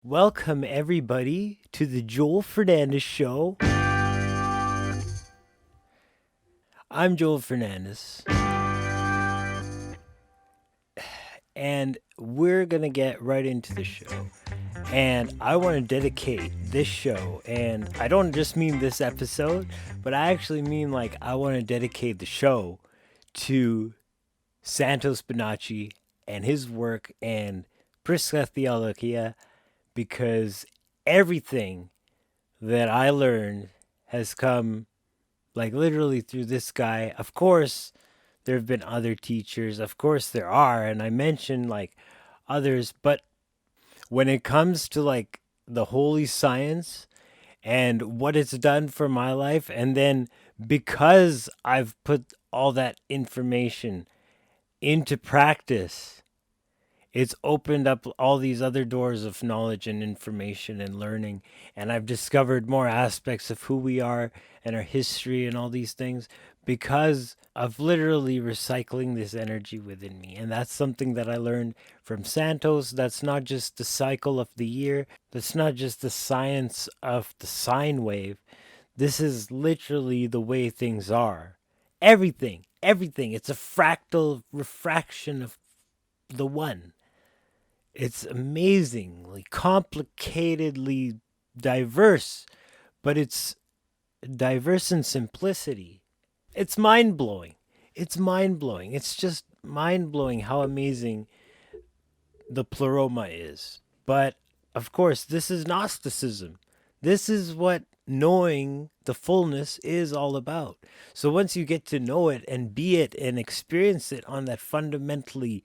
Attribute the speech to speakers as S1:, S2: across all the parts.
S1: Welcome, everybody, to the Joel Fernandez Show. I'm Joel Fernandez, and we're going to get right into the show. And I want to dedicate this show, and I don't just mean this episode, but I actually mean I want to dedicate the show to Santos Bonacci and his work and Prisca Theologia, because everything that I learned has come literally through this guy. Of course, there have been other teachers. Of course, there are. And I mentioned others. But when it comes to the holy science and what it's done for my life, and then because I've put all that information into practice, it's opened up all these other doors of knowledge and information and learning. And I've discovered more aspects of who we are and our history and all these things because of literally recycling this energy within me. And that's something that I learned from Santos. That's not just the cycle of the year, that's not just the science of the sine wave. This is literally the way things are. Everything. It's a fractal refraction of the one. It's amazingly complicatedly diverse, but it's diverse in simplicity. It's mind blowing. It's mind blowing. It's just mind blowing how amazing the pleroma is. But of course, this is Gnosticism. This is what knowing the fullness is all about. So once you get to know it and be it and experience it on that fundamentally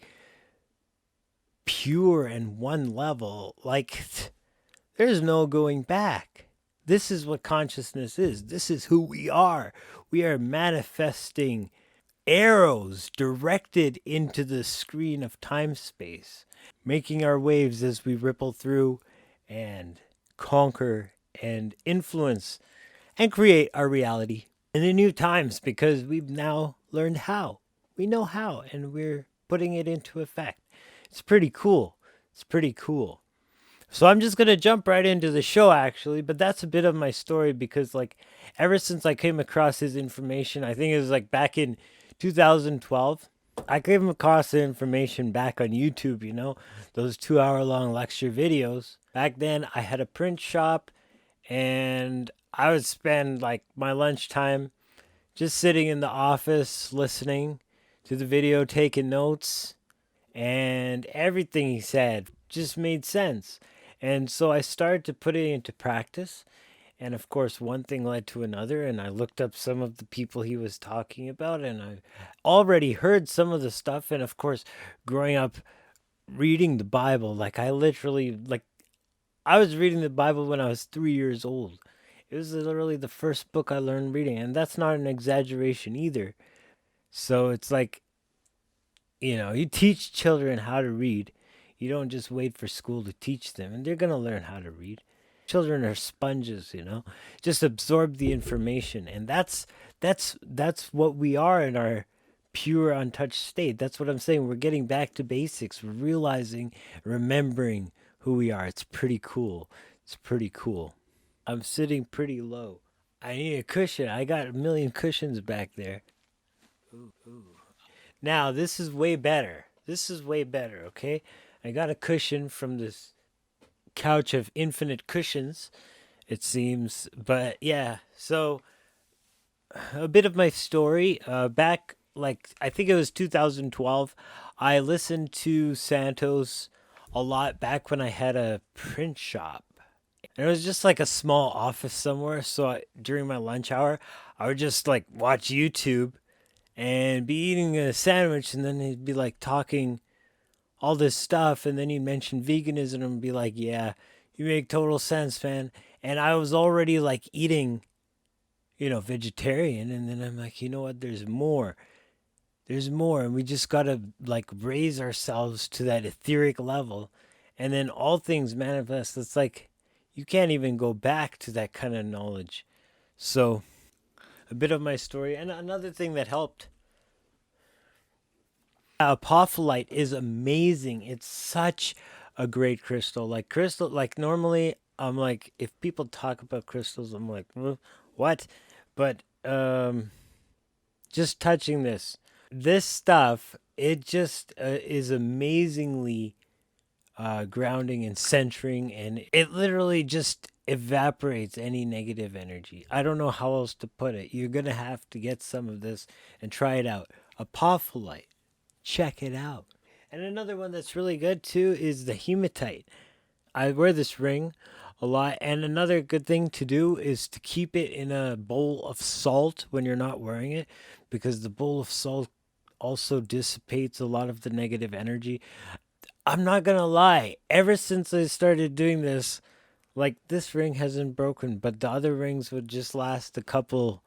S1: pure and one level, there's no going back. This is what consciousness is. This is who we are. We are manifesting arrows directed into the screen of time space, making our waves as we ripple through and conquer and influence and create our reality in the new times, because we've now learned how. We know how, and we're putting it into effect. It's pretty cool. It's pretty cool. So I'm just going to jump right into the show, actually. But that's a bit of my story because, ever since I came across his information, I think it was back in 2012. I came across the information back on YouTube, those 2 hour long lecture videos. Back then, I had a print shop and I would spend my lunchtime just sitting in the office listening to the video, taking notes, and everything he said just made sense. And so I started to put it into practice. And of course, one thing led to another, and I looked up some of the people he was talking about, and I already heard some of the stuff. And of course, growing up reading the Bible, I was reading the Bible when I was 3 years old. It was literally the first book I learned reading, and that's not an exaggeration either. So it's you teach children how to read. You don't just wait for school to teach them, and they're going to learn how to read. Children are sponges. Just absorb the information, and that's what we are in our pure untouched state. That's what I'm saying. We're getting back to basics. We're realizing, remembering who we are. It's pretty cool. It's pretty cool. I'm sitting pretty low. I need a cushion. I got a million cushions back there. Ooh, ooh. Now, this is way better. This is way better, okay? I got a cushion from this couch of infinite cushions, it seems. But yeah, so a bit of my story. Back, I think it was 2012, I listened to Santos a lot back when I had a print shop. And it was just a small office somewhere. So during my lunch hour, I would just watch YouTube and be eating a sandwich, and then he'd be talking all this stuff, and then he'd mention veganism and be like, yeah, you make total sense, man. And I was already eating, vegetarian, and then I'm like, you know what, there's more, and we just gotta raise ourselves to that etheric level, and then all things manifest. It's you can't even go back to that kind of knowledge. So a bit of my story. And another thing that helped, apophyllite is amazing. It's such a great crystal. Like crystal, like normally I'm like, if people talk about crystals, I'm like, what? But just touching this stuff, it just is amazingly grounding and centering, and it literally just evaporates any negative energy. I don't know how else to put it. You're gonna have to get some of this and try it out. Apophyllite, check it out. And another one that's really good too is the hematite. I wear this ring a lot, and another good thing to do is to keep it in a bowl of salt when you're not wearing it, because the bowl of salt also dissipates a lot of the negative energy. I'm not gonna lie, ever since I started doing this, like this ring hasn't broken, but the other rings would just last a couple,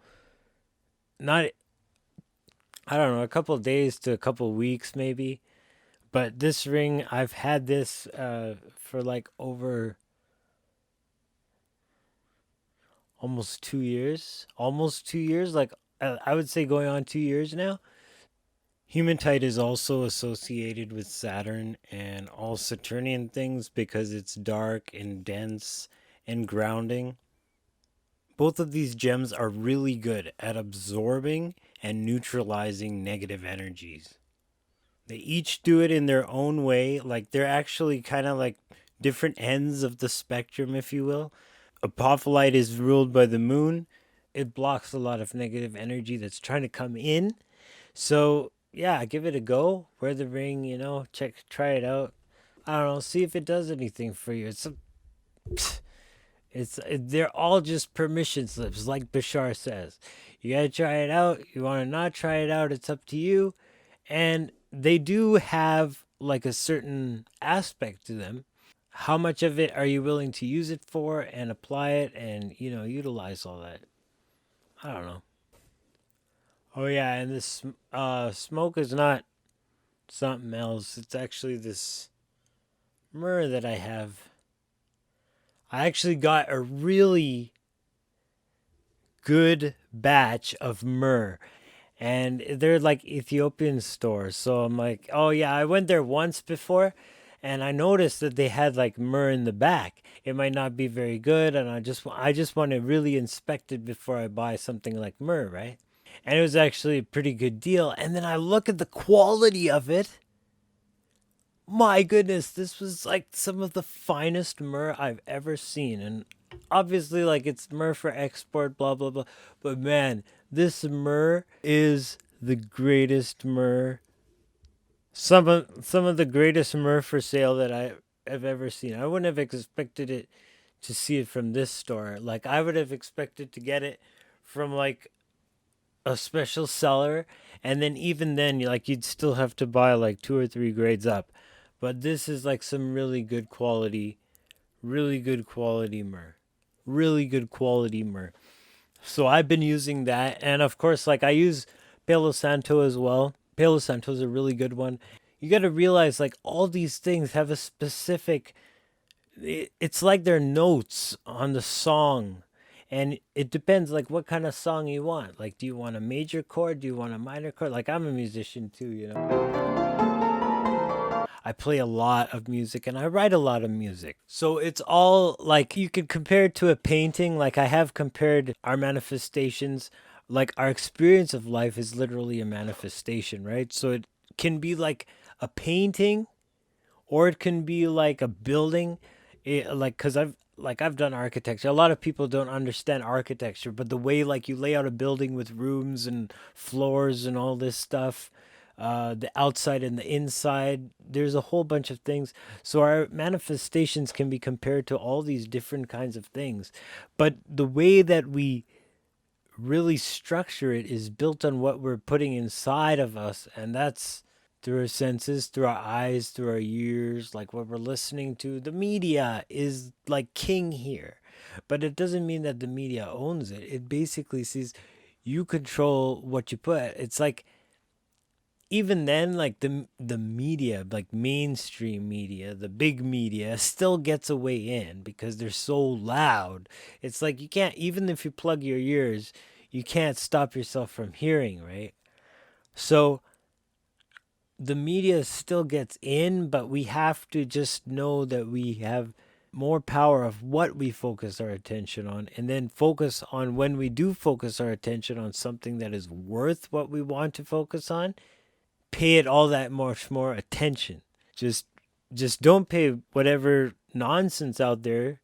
S1: not, I don't know, a couple days to a couple weeks maybe. But this ring, I've had this for like over almost 2 years. Almost 2 years, like I would say going on 2 years now. Hematite is also associated with Saturn and all Saturnian things because it's dark and dense and grounding. Both of these gems are really good at absorbing and neutralizing negative energies. They each do it in their own way. Like they're actually kind of like different ends of the spectrum, if you will. Apophyllite is ruled by the moon. It blocks a lot of negative energy that's trying to come in. So yeah, give it a go. Wear the ring, try it out. I don't know, see if it does anything for you. They're all just permission slips, like Bashar says. You gotta try it out. You want to not try it out, it's up to you. And they do have like a certain aspect to them. How much of it are you willing to use it for and apply it and utilize all that? I don't know. Oh yeah, and this smoke is not something else. It's actually this myrrh that I have. I actually got a really good batch of myrrh, and they're like Ethiopian stores. So I'm like, oh yeah, I went there once before, and I noticed that they had like myrrh in the back. It might not be very good, and I just want to really inspect it before I buy something like myrrh, right? And it was actually a pretty good deal. And then I look at the quality of it. My goodness, this was like some of the finest myrrh I've ever seen. And obviously, like it's myrrh for export, blah, blah, blah. But man, this myrrh is the greatest myrrh. Some of the greatest myrrh for sale that I have ever seen. I wouldn't have expected it to see it from this store. Like I would have expected to get it from like a special seller, and then even then you'd still have to buy like two or three grades up. But this is like some really good quality myrrh. Really good quality myrrh. So I've been using that, and of course like I use Palo Santo as well. Palo Santo is a really good one. You got to realize like all these things have a specific, it's like they're notes on the song, and it depends like what kind of song you want. Like do you want a major chord, do you want a minor chord? Like I'm a musician too. I play a lot of music and I write a lot of music, so it's all like you could compare it to a painting. Like I have compared our manifestations, like our experience of life is literally a manifestation, right? So it can be like a painting, or it can be like a building. Like because I've done architecture. A lot of people don't understand architecture, but the way like you lay out a building with rooms and floors and all this stuff, the outside and the inside, there's a whole bunch of things. So our manifestations can be compared to all these different kinds of things, but the way that we really structure it is built on what we're putting inside of us, and that's through our senses, through our eyes, through our ears, like what we're listening to. The media is like king here, but it doesn't mean that the media owns it. It basically says you control what you put. It's like even then, like the media, like mainstream media, the big media still gets a way in because they're so loud. It's like you can't, even if you plug your ears, you can't stop yourself from hearing, right? So the media still gets in, but we have to just know that we have more power of what we focus our attention on, and then focus on, when we do focus our attention on something that is worth what we want to focus on, pay it all that much more attention. Just just don't pay whatever nonsense out there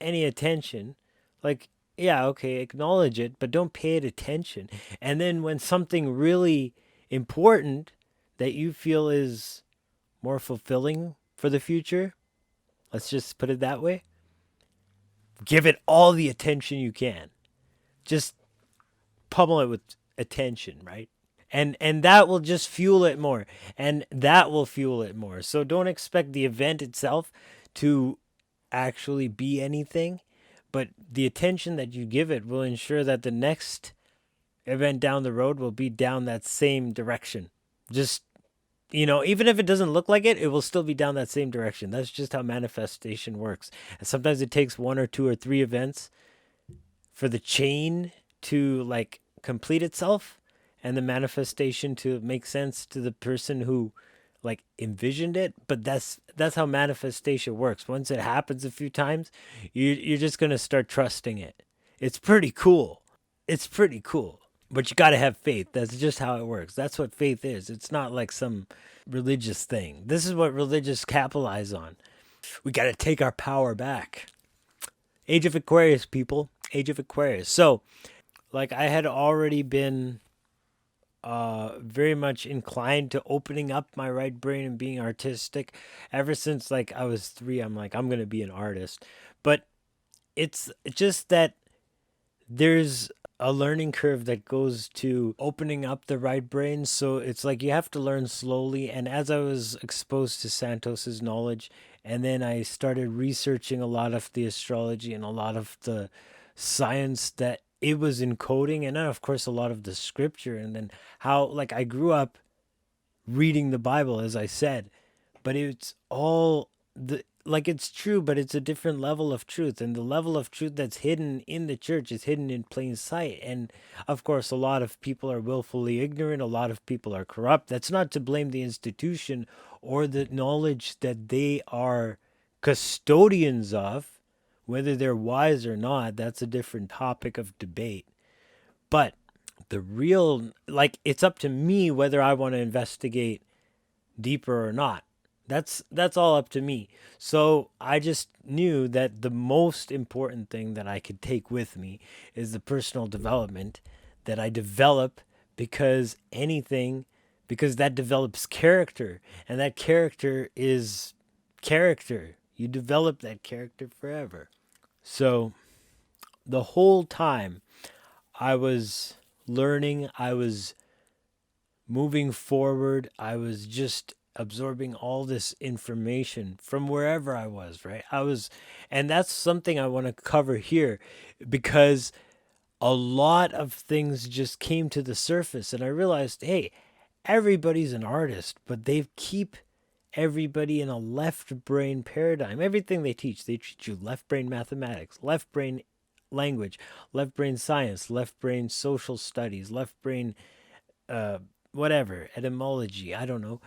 S1: any attention. Like, yeah, okay, acknowledge it, but don't pay it attention. And then when something really important that you feel is more fulfilling for the future, let's just put it that way, give it all the attention you can. Just pummel it with attention, right? And that will just fuel it more, and that will fuel it more. So don't expect the event itself to actually be anything, but the attention that you give it will ensure that the next event down the road will be down that same direction. Just, even if it doesn't look like it, it will still be down that same direction. That's just how manifestation works. And sometimes it takes one or two or three events for the chain to like complete itself, and the manifestation to make sense to the person who like envisioned it. But that's how manifestation works. Once it happens a few times, you're just going to start trusting it. It's pretty cool. It's pretty cool. But you got to have faith. That's just how it works. That's what faith is. It's not like some religious thing. This is what religious capitalize on. We got to take our power back. Age of Aquarius, people. Age of Aquarius. So, like, I had already been very much inclined to opening up my right brain and being artistic ever since like I was 3. I'm like, I'm gonna be an artist. But it's just that there's a learning curve that goes to opening up the right brain. So it's like you have to learn slowly. And as I was exposed to Santos's knowledge, and then I started researching a lot of the astrology and a lot of the science that it was encoding, and then of course a lot of the scripture, and then how like I grew up reading the Bible, as I said, but it's all the like it's true, but it's a different level of truth, and the level of truth that's hidden in the church is hidden in plain sight. And of course, a lot of people are willfully ignorant. A lot of people are corrupt. That's not to blame the institution or the knowledge that they are custodians of. Whether they're wise or not, that's a different topic of debate. But the real, like, it's up to me whether I want to investigate deeper or not. That's all up to me. So I just knew that the most important thing that I could take with me is the personal development that I develop, because that develops character, and that character is character. You develop that character forever. So the whole time I was learning, I was moving forward, I was just absorbing all this information from wherever I was, right? And that's something I want to cover here, because a lot of things just came to the surface, and I realized, hey, everybody's an artist, but they keep everybody in a left brain paradigm. Everything they teach you left brain mathematics, left brain language, left brain science, left brain social studies, left brain uh, whatever, etymology, I don't know.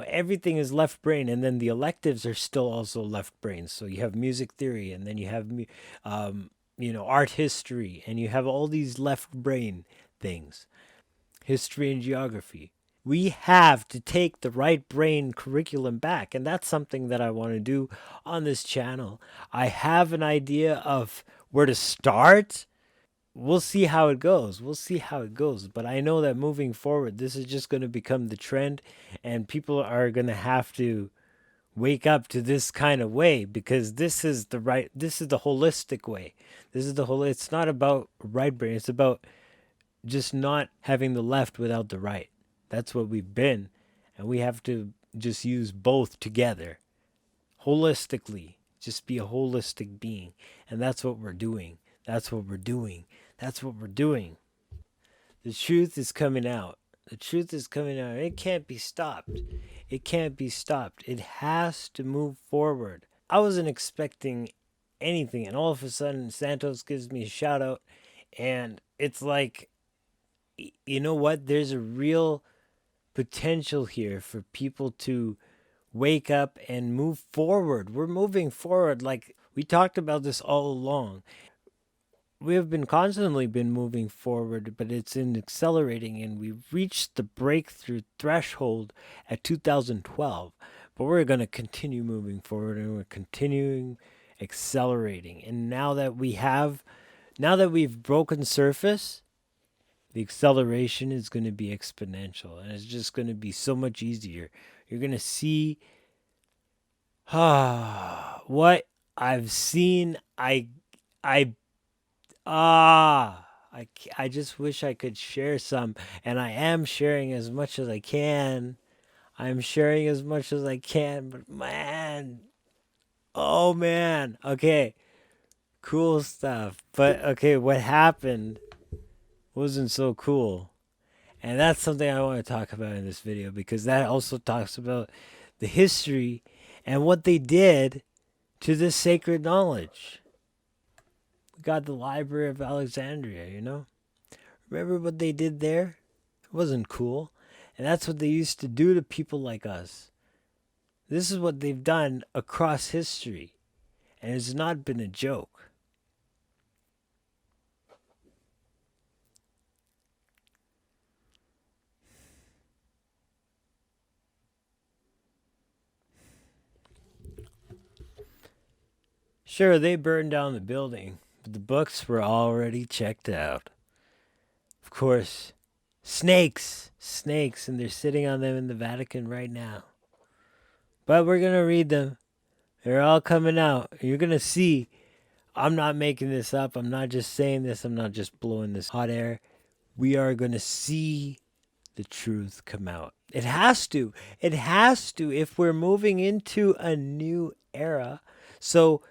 S1: Everything is left brain, and then the electives are still also left brain. So you have music theory, and then you have art history, and you have all these left brain things, history and geography. We have to take the right brain curriculum back, and that's something that I want to do on this channel. I have an idea of where to start. We'll see how it goes. We'll see how it goes. But I know that moving forward, this is just going to become the trend, and people are going to have to wake up to this kind of way, because this is the holistic way. It's not about right brain. It's about just not having the left without the right. That's what we've been. And we have to just use both together holistically. Just be a holistic being. And that's what we're doing. That's what we're doing. That's what we're doing. The truth is coming out. The truth is coming out. It can't be stopped. It can't be stopped. It has to move forward. I wasn't expecting anything, and all of a sudden Santos gives me a shout out, and it's like, you know what? There's a real potential here for people to wake up and move forward. We're moving forward. Like we talked about this all along. We have been constantly been moving forward, but it's in accelerating, and we reached the breakthrough threshold at 2012. But we're going to continue moving forward, and we're continuing accelerating. And now that we've broken surface, the acceleration is going to be exponential, and it's just going to be so much easier. You're going to see what I've seen. I I just wish I could share some, and I am sharing as much as I can. I'm sharing as much as I can, but man, oh man, okay, cool stuff. But okay, what happened wasn't so cool. And that's something I want to talk about in this video because that also talks about the history and what they did to this sacred knowledge. We got the Library of Alexandria, you know? Remember what they did there? It wasn't cool. And that's what they used to do to people like us. This is what they've done across history. And it's not been a joke. Sure, they burned down the building, but the books were already checked out. Of course, snakes, and they're sitting on them in the Vatican right now. But we're going to read them. They're all coming out. You're going to see. I'm not making this up. I'm not just saying this. I'm not just blowing this hot air. We are going to see the truth come out. It has to. It has to if we're moving into a new era. So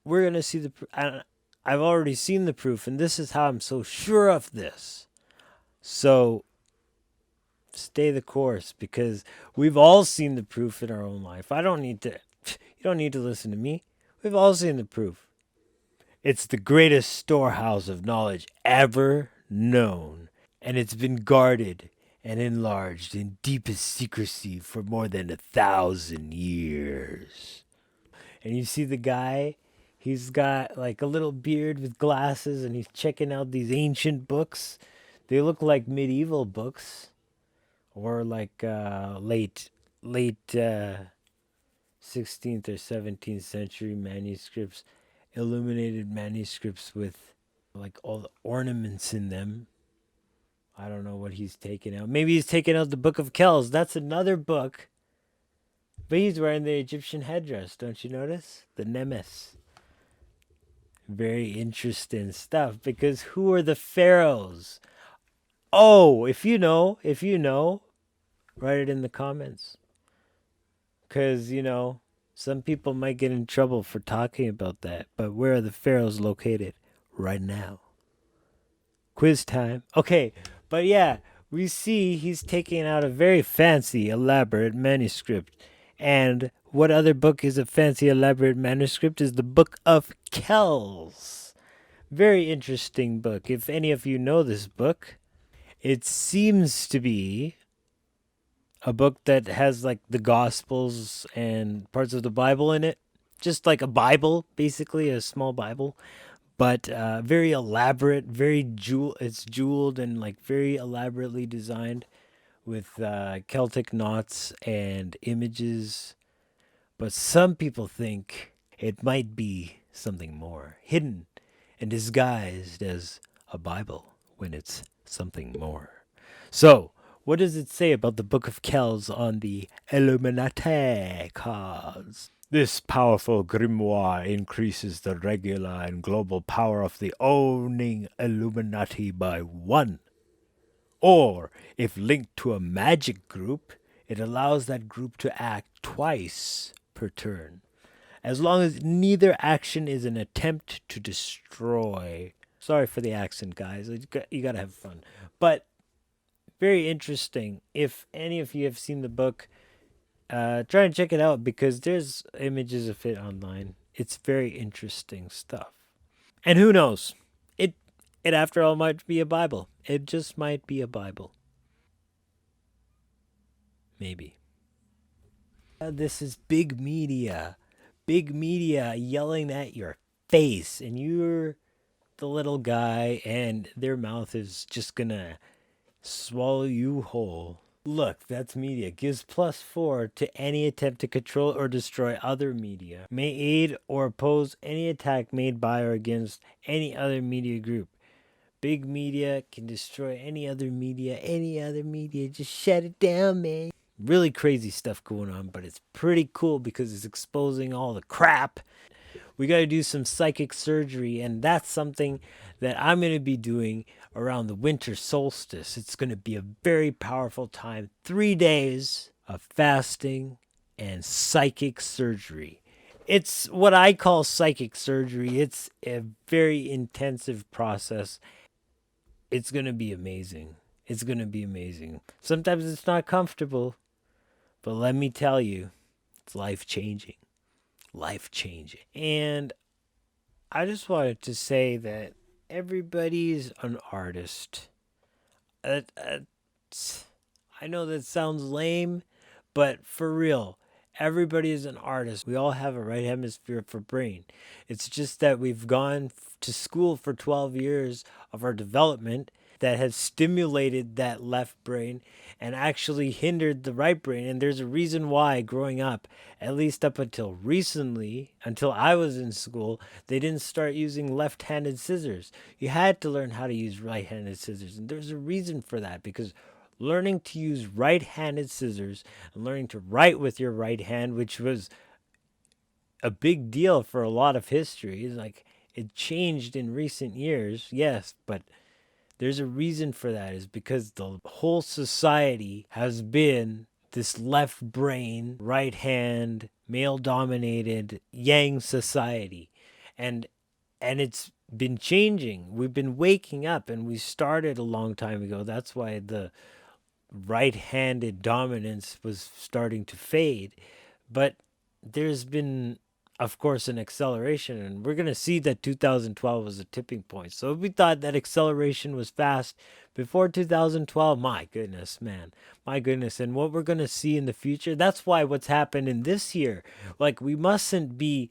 S1: we're going to see the. I've already seen the proof, and this is how I'm so sure of this. So stay the course because we've all seen the proof in our own life. I don't need to. You don't need to listen to me. We've all seen the proof. It's the greatest storehouse of knowledge ever known, and it's been guarded and enlarged in deepest secrecy for more than 1,000 years. And you see the guy, he's got like a little beard with glasses, and he's checking out these ancient books. They look like medieval books, or like late 16th or 17th century manuscripts, illuminated manuscripts with like all the ornaments in them. I don't know what he's taking out. Maybe he's taking out the Book of Kells. That's another book. But he's wearing the Egyptian headdress, don't you notice? The nemes. Very interesting stuff because who are the pharaohs? Oh, if you know, write it in the comments. Because, some people might get in trouble for talking about that. But where are the pharaohs located right now? Quiz time. Okay, but yeah, we see he's taking out a very fancy, elaborate manuscript. And what other book is a fancy, elaborate manuscript is the Book of Kells. Very interesting book. If any of you know this book, it seems to be a book that has like the Gospels and parts of the Bible in it. Just like a Bible, basically, a small Bible. But very elaborate, it's jeweled and like very elaborately designed with Celtic knots and images. But some people think it might be something more hidden and disguised as a Bible when it's something more. So, what does it say about the Book of Kells on the Illuminati cards? This powerful grimoire increases the regular and global power of the owning Illuminati by 1. Or, if linked to a magic group, it allows that group to act twice per turn, as long as neither action is an attempt to destroy. Sorry for the accent, guys. You gotta have fun. But very interesting. If any of you have seen the book, try and check it out because there's images of it online. It's very interesting stuff. And who knows? It it after all might be a Bible. It just might be a Bible. Maybe. This is big media. Big media yelling at your face, and you're the little guy, and their mouth is just gonna swallow you whole. Look, that's media. Gives +4 to any attempt to control or destroy other media. May aid or oppose any attack made by or against any other media group. Big media can destroy any other media. Any other media. Just shut it down, man. Really crazy stuff going on, but it's pretty cool because it's exposing all the crap. We got to do some psychic surgery, and that's something that I'm going to be doing around the winter solstice. It's going to be a very powerful time. 3 days of fasting and psychic surgery. It's what I call psychic surgery. It's a very intensive process. It's going to be amazing. It's going to be amazing. Sometimes it's not comfortable, but let me tell you, it's life changing. Life changing. And I just wanted to say that everybody's an artist. Uh, uh, I know that sounds lame, but for real, everybody is an artist. We all have a right hemisphere for brain. It's just that we've gone to school for 12 years of our development that has stimulated that left brain and actually hindered the right brain. And there's a reason why growing up, at least up until recently, until I was in school, they didn't start using left-handed scissors. You had to learn how to use right-handed scissors. And there's a reason for that, because learning to use right-handed scissors and learning to write with your right hand, which was a big deal for a lot of history, is like it changed in recent years, yes, but there's a reason for that, is because the whole society has been this left brain, right hand, male dominated yang society. And it's been changing. We've been waking up, and we started a long time ago. That's why the right-handed dominance was starting to fade. But there's been, of course, an acceleration, and we're going to see that 2012 was a tipping point. So if we thought that acceleration was fast before 2012, my goodness, man, my goodness. And what we're going to see in the future, that's why what's happened in this year, like, we mustn't be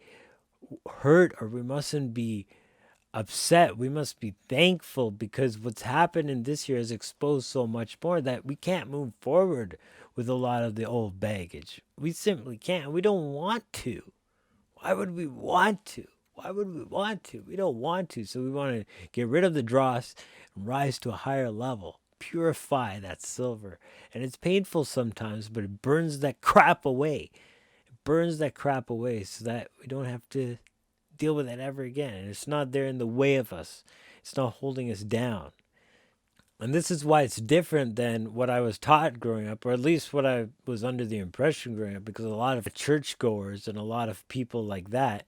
S1: hurt, or we mustn't be upset. We must be thankful, because what's happened in this year has exposed so much more that we can't move forward with a lot of the old baggage. We simply can't. We don't want to. Why would we want to? Why would we want to? We don't want to. So we want to get rid of the dross and rise to a higher level. Purify that silver. And it's painful sometimes, but it burns that crap away. It burns that crap away so that we don't have to deal with it ever again. And it's not there in the way of us. It's not holding us down. And this is why it's different than what I was taught growing up, or at least what I was under the impression growing up, because a lot of churchgoers and a lot of people like that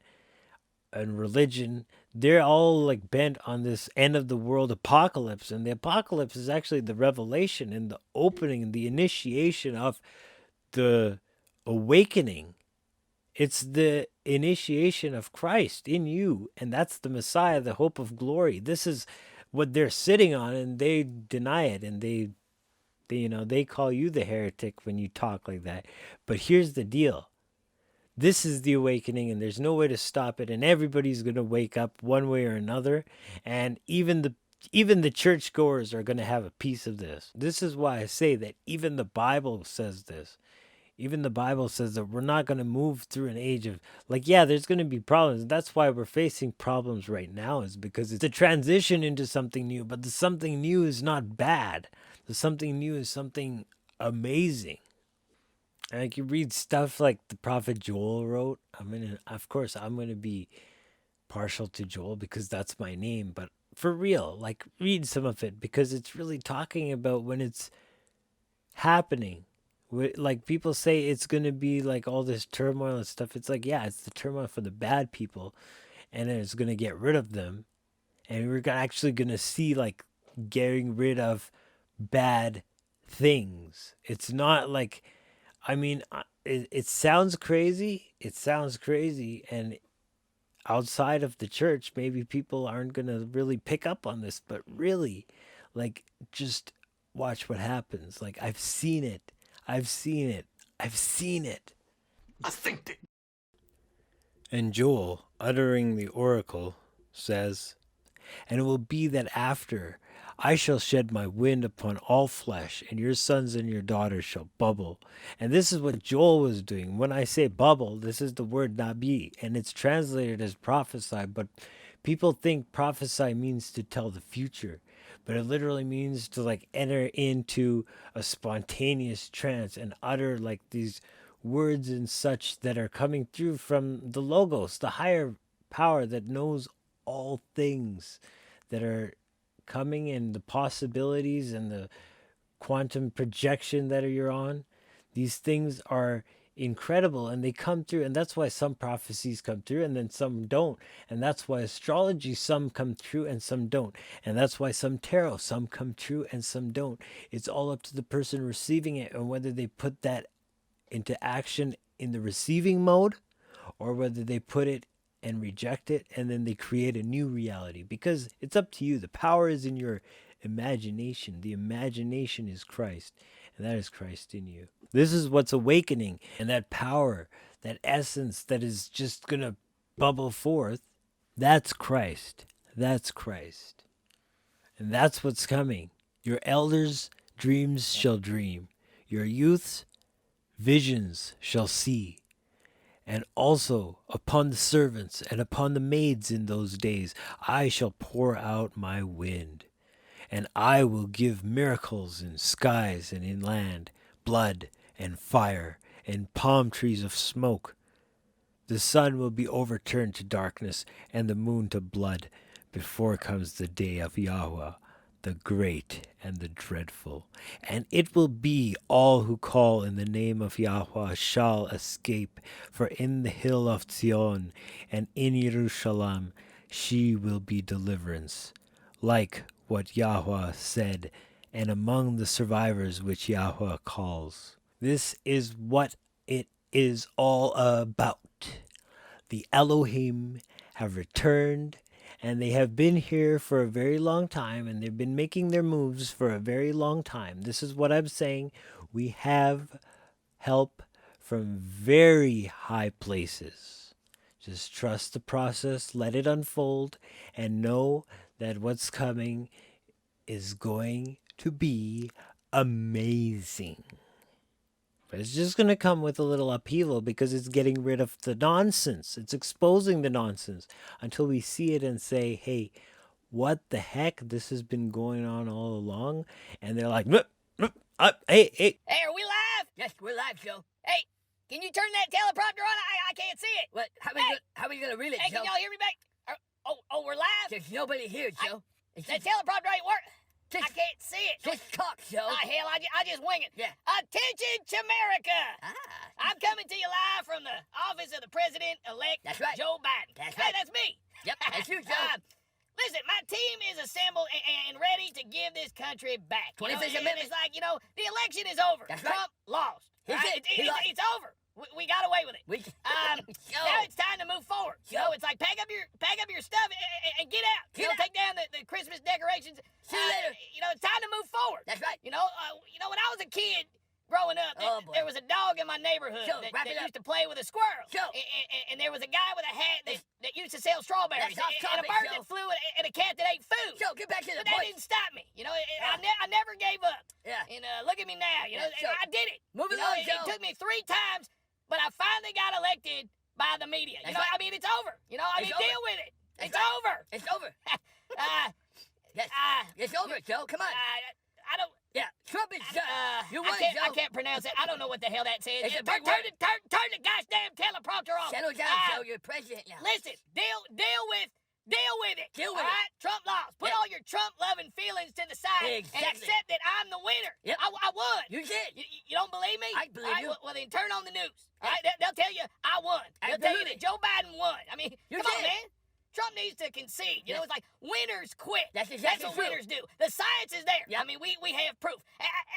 S1: and religion, they're all like bent on this end of the world apocalypse. And the apocalypse is actually the revelation and the opening, the initiation of the awakening. It's the initiation of Christ in you, and that's the Messiah, the hope of glory. This is what they're sitting on, and they deny it, and they call you the heretic when you talk like that. But here's the deal. This is the awakening, and there's no way to stop it, and everybody's going to wake up one way or another, and even the churchgoers are going to have a piece of this. This is why I say that even the Bible says this. Even the Bible says that we're not going to move through an age of, like, yeah, there's going to be problems. That's why we're facing problems right now, is because it's a transition into something new. But the something new is not bad. The something new is something amazing. And like, you read stuff like the prophet Joel wrote. Of course, I'm going to be partial to Joel because that's my name. But for real, like, read some of it, because it's really talking about when it's happening. Like, people say it's going to be like all this turmoil and stuff. It's like, yeah, it's the turmoil for the bad people, and then it's going to get rid of them. And we're actually going to see, like, getting rid of bad things. It's not like, I mean, it sounds crazy. It sounds crazy. And outside of the church, maybe people aren't going to really pick up on this, but really, like, just watch what happens. Like, I've seen it. I've seen it. I've seen it.
S2: I think that.
S1: And Joel, uttering the oracle, says, "And it will be that after I shall shed my wind upon all flesh, and your sons and your daughters shall bubble." And this is what Joel was doing. When I say bubble, this is the word nabi, and it's translated as prophesy, but people think prophesy means to tell the future. But it literally means to like enter into a spontaneous trance and utter like these words and such that are coming through from the logos, the higher power that knows all things that are coming, and the possibilities and the quantum projection that you're on. These things are incredible and they come through, and that's why some prophecies come through and then some don't, and that's why astrology, some come true and some don't, and that's why some tarot, some come true and some don't. It's all up to the person receiving it and whether they put that into action in the receiving mode, or whether they put it and reject it and then they create a new reality, because it's up to you. The power is in your imagination. The imagination is Christ, and that is Christ in you. This is what's awakening, and that power, that essence that is just gonna bubble forth, that's Christ. That's Christ. And that's what's coming. Your elders' dreams shall dream, your youth's visions shall see. And also upon the servants and upon the maids in those days I shall pour out my wind, and I will give miracles in skies and in land, blood and fire and palm trees of smoke. The sun will be overturned to darkness and the moon to blood before comes the day of Yahweh, the great and the dreadful. And it will be all who call in the name of Yahweh shall escape, for in the hill of Zion and in Jerusalem she will be deliverance, like what Yahweh said, and among the survivors which Yahweh calls. This is what it is all about. The Elohim have returned, and they have been here for a very long time, and they've been making their moves for a very long time. This is what I'm saying. We have help from very high places. Just trust the process, let it unfold, and know that what's coming is going to be amazing. But it's just going to come with a little upheaval because it's getting rid of the nonsense. It's exposing the nonsense until we see it and say, hey, what the heck? This has been going on all along. And they're like, hey.
S3: Hey, are we live?
S4: Yes, we're live, Joe.
S3: Hey, can you turn that teleprompter on? I can't see it.
S4: What? How are we gonna reel it,
S3: Hey,
S4: Joe?
S3: can y'all hear me back? Oh, we're live?
S4: There's nobody here, Joe.
S3: That teleprompter ain't working. I can't see it.
S4: Just talk, Joe.
S3: Hell, I just wing it.
S4: Yeah.
S3: Attention to America.
S4: Ah.
S3: I'm coming to you live from the office of the President-elect
S4: That's right.
S3: Joe Biden.
S4: That's
S3: Hey,
S4: right.
S3: that's me.
S4: Yep, that's you, Joe.
S3: Listen, my team is assembled and ready to give this country back.
S4: 25th
S3: And
S4: Amendment.
S3: it's like, the election is over.
S4: That's right.
S3: Trump lost.
S4: He
S3: Right?
S4: did. He lost.
S3: It's over. We got away with it.
S4: Joe.
S3: Now it's time to move forward.
S4: Joe.
S3: It's like pack up your stuff and get out.
S4: Get out.
S3: Take down the Christmas decorations.
S4: See you later.
S3: It's time to move forward.
S4: That's right.
S3: When I was a kid growing up,
S4: Oh, boy.
S3: there was a dog in my neighborhood
S4: Joe, wrap it
S3: that
S4: up.
S3: used to play with a squirrel.
S4: Joe.
S3: And there was a guy with a hat that used to sell strawberries.
S4: That's off
S3: And a
S4: topic,
S3: bird
S4: Joe.
S3: that flew and a cat that ate food.
S4: Joe, get back to the
S3: But that
S4: point.
S3: didn't stop me. I never gave up.
S4: Yeah.
S3: And look at me now.
S4: Joe.
S3: I did it.
S4: Move along,
S3: It
S4: Joe.
S3: took me 3 times, but I finally got elected by the media.
S4: That's right.
S3: It's over.
S4: It's over.
S3: Deal with it.
S4: That's
S3: It's
S4: right.
S3: over.
S4: It's over.
S3: Uh,
S4: Yes. It's over, Joe. Come on.
S3: I don't.
S4: Yeah. Trump is you won,
S3: I
S4: Joe.
S3: can't pronounce it. I don't know what the hell that says.
S4: It's a
S3: Turn
S4: big word.
S3: the gosh damn teleprompter off.
S4: Settle down, Joe. You're president now.
S3: Listen, deal with it.
S4: Deal with it.
S3: All right, Trump lost. Put
S4: Yeah.
S3: all your Trump-loving feelings to the side and
S4: Exactly.
S3: accept that I'm the winner.
S4: Yep.
S3: I won.
S4: You did.
S3: You don't believe me?
S4: I believe
S3: All right,
S4: you.
S3: Well, then turn on the news. All right, they'll tell you I won. They'll tell you
S4: Absolutely.
S3: that Joe Biden won.
S4: You
S3: come on,
S4: did.
S3: man. Trump needs to concede.
S4: Yes.
S3: It's like winners quit.
S4: That's exactly
S3: what
S4: true.
S3: winners do. The science is there.
S4: Yep.
S3: We have proof.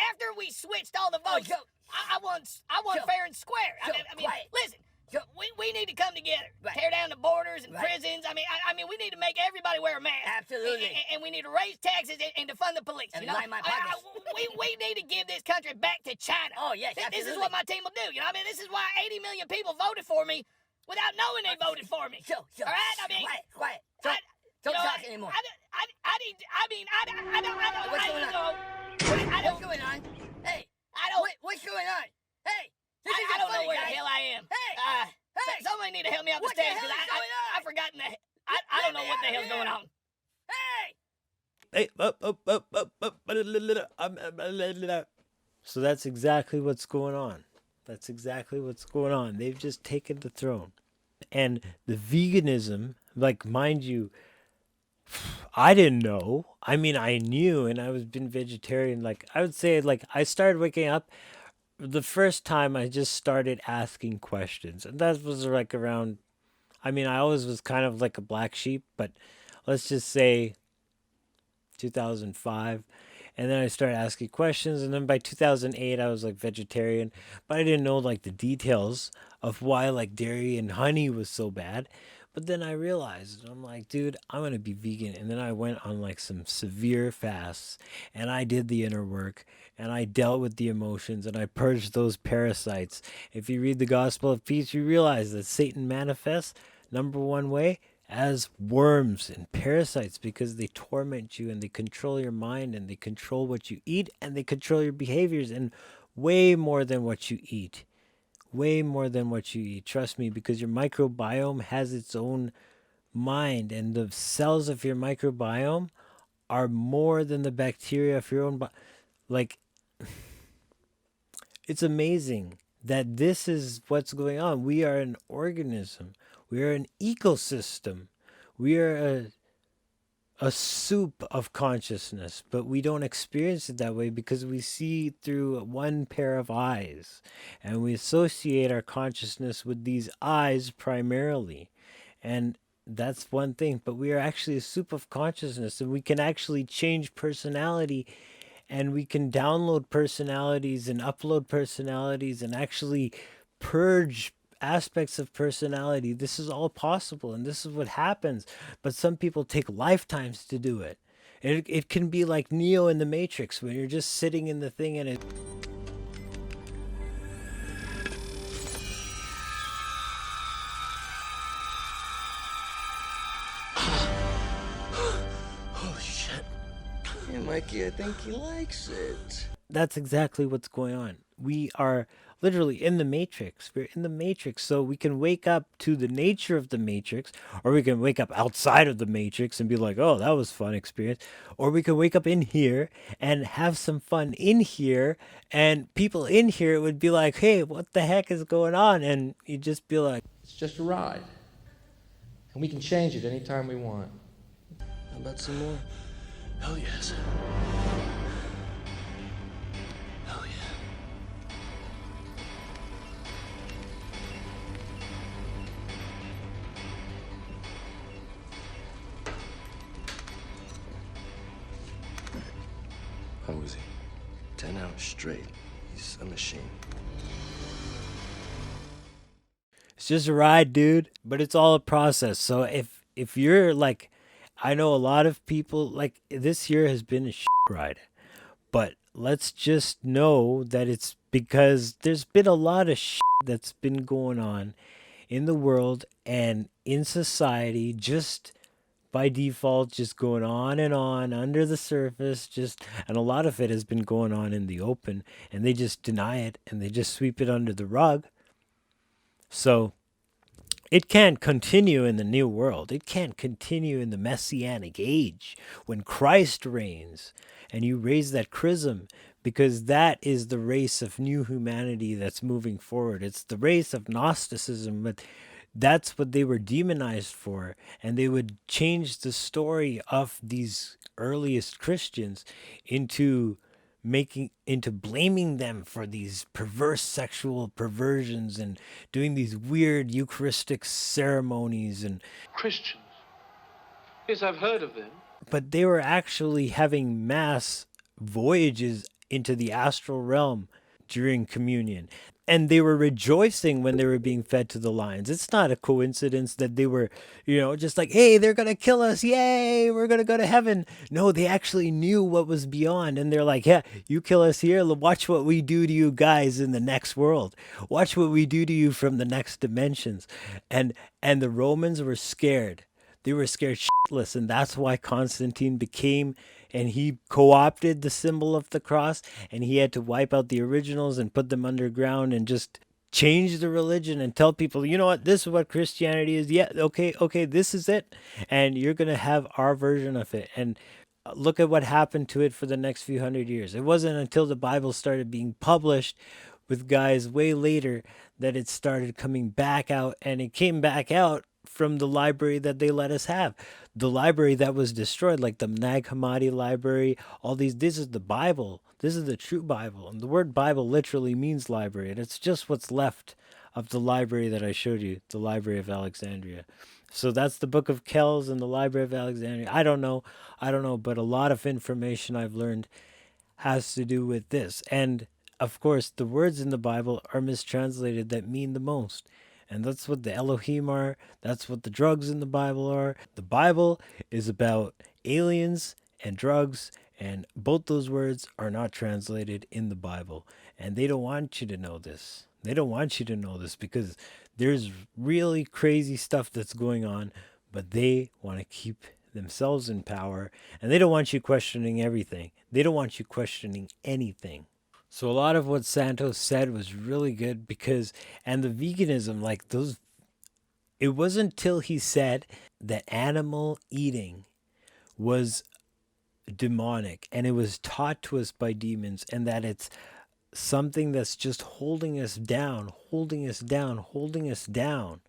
S3: After we switched all the
S4: Oh,
S3: votes,
S4: Joe.
S3: I won
S4: Joe.
S3: fair and square.
S4: Joe,
S3: I mean,
S4: quiet.
S3: listen.
S4: So,
S3: We need to come together.
S4: Right.
S3: Tear down the borders and
S4: Right.
S3: prisons. I mean, we need to make everybody wear a mask.
S4: Absolutely.
S3: And we need to raise taxes and defund the police.
S4: And
S3: You know,
S4: line my pockets.
S3: we need to give this country back to China.
S4: Oh, yes,
S3: This is
S4: absolutely.
S3: what my team will do. You know, I mean, this is why 80 million people voted for me without knowing they voted for me.
S4: So,
S3: All right, I mean,
S4: quiet.
S3: you
S4: Don't
S3: know,
S4: talk anymore.
S3: I don't
S4: What's going on?
S3: know.
S4: What's going on? Hey, what's going on? Hey, this
S3: I
S4: isn't
S3: don't know
S4: funny,
S3: where
S4: guys.
S3: the hell I am.
S4: Hey, hey,
S3: Somebody need to help me out the
S4: what the
S3: stage
S4: hell
S3: because
S4: is going on?
S3: I've forgotten that. I don't know what the hell's going on.
S4: Hey,
S1: Hey, so that's exactly what's going on. That's exactly what's going on. They've just taken the throne. And the veganism, like, mind you, I didn't know. I mean, I knew, and I was been vegetarian. Like, I would say, like, I started waking up. The first time I just started asking questions, and that was like around. I mean, I always was kind of like a black sheep, but let's just say 2005. And then I started asking questions, and then by 2008 I was like vegetarian, but I didn't know like the details of why like dairy and honey was so bad. But then I realized, I'm like, dude, I'm gonna be vegan. And then I went on like some severe fasts, and I did the inner work, and I dealt with the emotions, and I purged those parasites. If you read the Gospel of Peace, you realize that Satan manifests number one way as worms and parasites because they torment you and they control your mind and they control what you eat and they control your behaviors and way more than what you eat. Way more than what you eat. Trust me, because your microbiome has its own mind, and the cells of your microbiome are more than the bacteria of your own body. Like, it's amazing that this is what's going on. We are an organism. We are an ecosystem. We are a soup of consciousness, but we don't experience it that way because we see through one pair of eyes, and we associate our consciousness with these eyes primarily. And that's one thing, but we are actually a soup of consciousness, and we can actually change personality, and we can download personalities and upload personalities and actually purge aspects of personality. This is all possible, and this is what happens. But some people take lifetimes to do it. It can be like Neo in the Matrix, when you're just sitting in the thing and it.
S2: Holy shit. Yeah, Mikey, I think he likes it.
S1: That's exactly what's going on. We are literally in the matrix. We're in the matrix. So we can wake up to the nature of the matrix, or we can wake up outside of the matrix and be like, oh, that was a fun experience. Or we can wake up in here and have some fun in here, and people in here would be like, hey, what the heck is going on? And you'd just be like,
S5: It's just a ride. And we can change it anytime we want.
S2: How about some more?
S6: Hell yes. Hell yeah.
S2: How was he? 10 hours straight. He's a machine.
S1: it's just a ride, dude. But it's all a process. So if you're like, I know a lot of people, like, this year has been a shit ride. But let's just know that it's because there's been a lot of shit that's been going on in the world and in society, just by default, just going on and on under the surface, just, and a lot of it has been going on in the open, and they just deny it and they just sweep it under the rug. So it can't continue in the new world. It can't continue in the messianic age when Christ reigns and you raise that chrism, because that is the race of new humanity that's moving forward. It's the race of Gnosticism, but that's what they were demonized for. And they would change the story of these earliest Christians into blaming them for these perverse sexual perversions and doing these weird Eucharistic ceremonies. And
S7: Christians. Yes, I've heard of them.
S1: but they were actually having mass voyages into the astral realm, during communion. And they were rejoicing when they were being fed to the lions. It's not a coincidence that they were, just like, hey, they're going to kill us. Yay, we're going to go to heaven. No, they actually knew what was beyond. And they're like, yeah, you kill us here. Watch what we do to you guys in the next world. Watch what we do to you from the next dimensions. And the Romans were scared. They were scared shitless. And that's why Constantine became, and he co-opted the symbol of the cross, and he had to wipe out the originals and put them underground and just change the religion and tell people, you know what, this is what Christianity is. Yeah, okay, this is it. And you're going to have our version of it. And look at what happened to it for the next few hundred years. It wasn't until the Bible started being published with guys way later that it started coming back out, and it came back out from the library that they let us have. The library that was destroyed, like the Nag Hammadi library, all these, this is the Bible. This is the true Bible. And the word Bible literally means library. And it's just what's left of the library that I showed you, the Library of Alexandria. So that's the Book of Kells and the Library of Alexandria. I don't know, but a lot of information I've learned has to do with this. And of course, the words in the Bible are mistranslated that mean the most. And that's what the Elohim are. That's what the drugs in the Bible are. The Bible is about aliens and drugs, and both those words are not translated in the Bible. And they don't want you to know this. They don't want you to know this because there's really crazy stuff that's going on, but they want to keep themselves in power, and they don't want you questioning everything. They don't want you questioning anything. So a lot of what Santos said was really good because, and the veganism, like those, it wasn't until he said that animal eating was demonic and it was taught to us by demons, and that it's something that's just holding us down, holding us down, holding us down.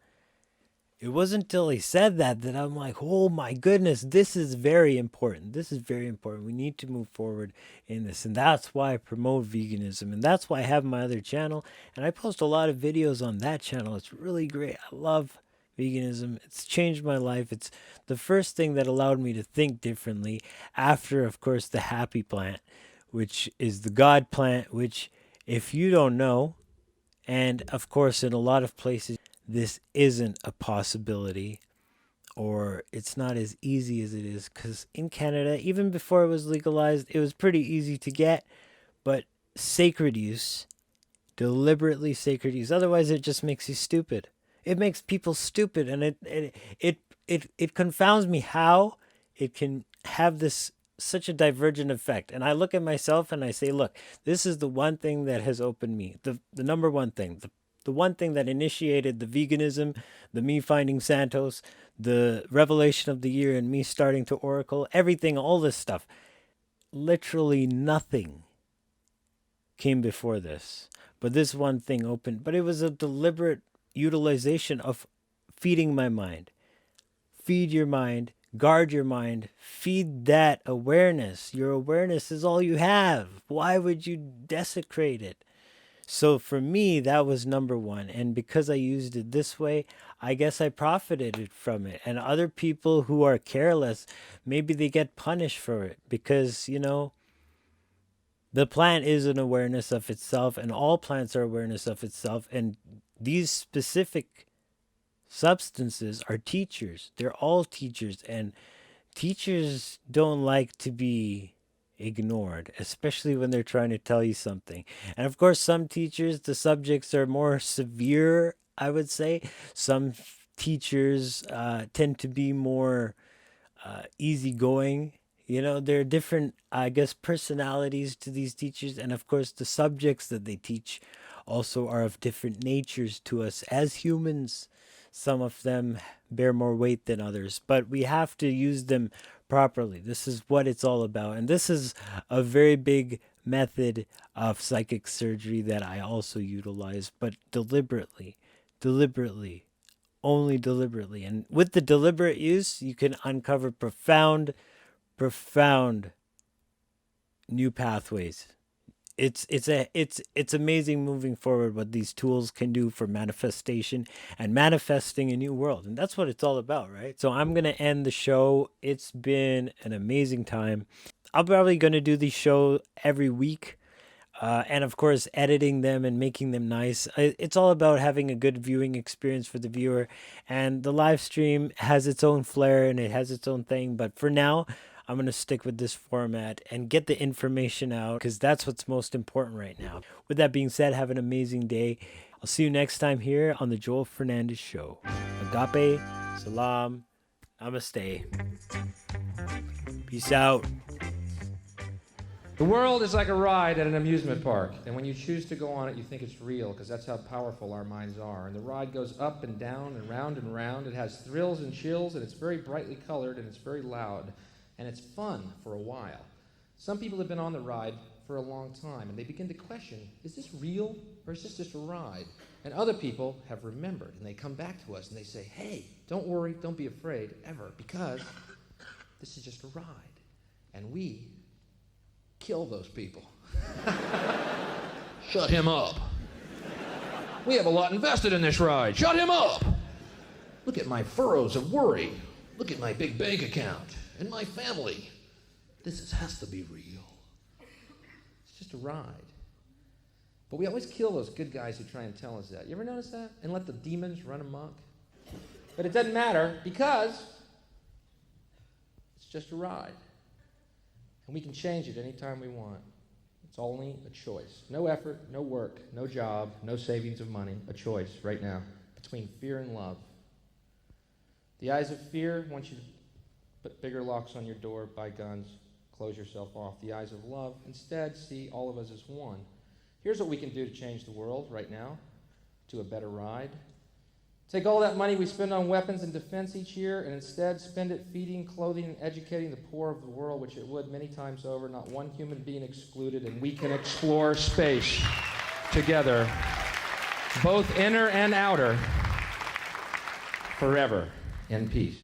S1: It wasn't until he said that I'm like, oh my goodness, this is very important. This is very important. We need to move forward in this. And that's why I promote veganism. And that's why I have my other channel. And I post a lot of videos on that channel. It's really great. I love veganism. It's changed my life. It's the first thing that allowed me to think differently after, of course, the happy plant, which is the God plant, which if you don't know, and of course, in a lot of places, this isn't a possibility, or it's not as easy as it is, because in Canada, even before it was legalized, it was pretty easy to get, but sacred use, deliberately sacred use, otherwise it just makes you stupid. It makes people stupid, and it confounds me how it can have this such a divergent effect. And I look at myself and I say, look, this is the one thing that has opened me, the number one thing, the one thing that initiated the veganism, the me finding Santos, the revelation of the year, and me starting to oracle, everything, all this stuff. Literally nothing came before this. But this one thing opened. But it was a deliberate utilization of feeding my mind. Feed your mind. Guard your mind. Feed that awareness. Your awareness is all you have. Why would you desecrate it? So for me, that was number one. And because I used it this way, I guess I profited from it. And other people who are careless, maybe they get punished for it because, the plant is an awareness of itself, and all plants are awareness of itself. And these specific substances are teachers. They're all teachers, and teachers don't like to be ignored, especially when they're trying to tell you something. And of course, some teachers, the subjects are more severe, I would say. Some teachers tend to be more easygoing. There are different, I guess, personalities to these teachers. And of course, the subjects that they teach also are of different natures to us as humans. Some of them bear more weight than others, but we have to use them properly. This is what it's all about. And this is a very big method of psychic surgery that I also utilize, but deliberately, only deliberately. And with the deliberate use, you can uncover profound new pathways. It's amazing moving forward what these tools can do for manifestation and manifesting a new world. And that's what it's all about, right? So I'm going to end the show. It's been an amazing time. I'm probably going to do the show every week. and of course editing them and making them nice. It's all about having a good viewing experience for the viewer, and the live stream has its own flair and it has its own thing, but for now I'm going to stick with this format and get the information out because that's what's most important right now. With that being said, have an amazing day. I'll see you next time here on the Joel Fernandez Show. Agape, salaam, namaste. Peace out.
S5: The world is like a ride at an amusement park, and when you choose to go on it, you think it's real, because that's how powerful our minds are. And the ride goes up and down and round and round. It has thrills and chills, and it's very brightly colored, and it's very loud, and it's fun for a while. Some people have been on the ride for a long time, and they begin to question, is this real, or is this just a ride? And other people have remembered, and they come back to us, and they say, hey, don't worry, don't be afraid, ever, because this is just a ride. And we kill those people.
S6: Shut him up. We have a lot invested in this ride. Shut him up. Look at my furrows of worry. Look at my big bank account and my family. Has to be real.
S5: It's just a ride. But we always kill those good guys who try and tell us that. You ever notice that? And let the demons run amok? But it doesn't matter because it's just a ride. And we can change it anytime we want. It's only a choice. No effort, no work, no job, no savings of money. A choice right now between fear and love. The eyes of fear want you to put bigger locks on your door, buy guns, close yourself off. The eyes of love instead see all of us as one. Here's what we can do to change the world right now to a better ride. Take all that money we spend on weapons and defense each year and instead spend it feeding, clothing, and educating the poor of the world, which it would many times over, not one human being excluded, and we can explore space together, both inner and outer, forever in peace.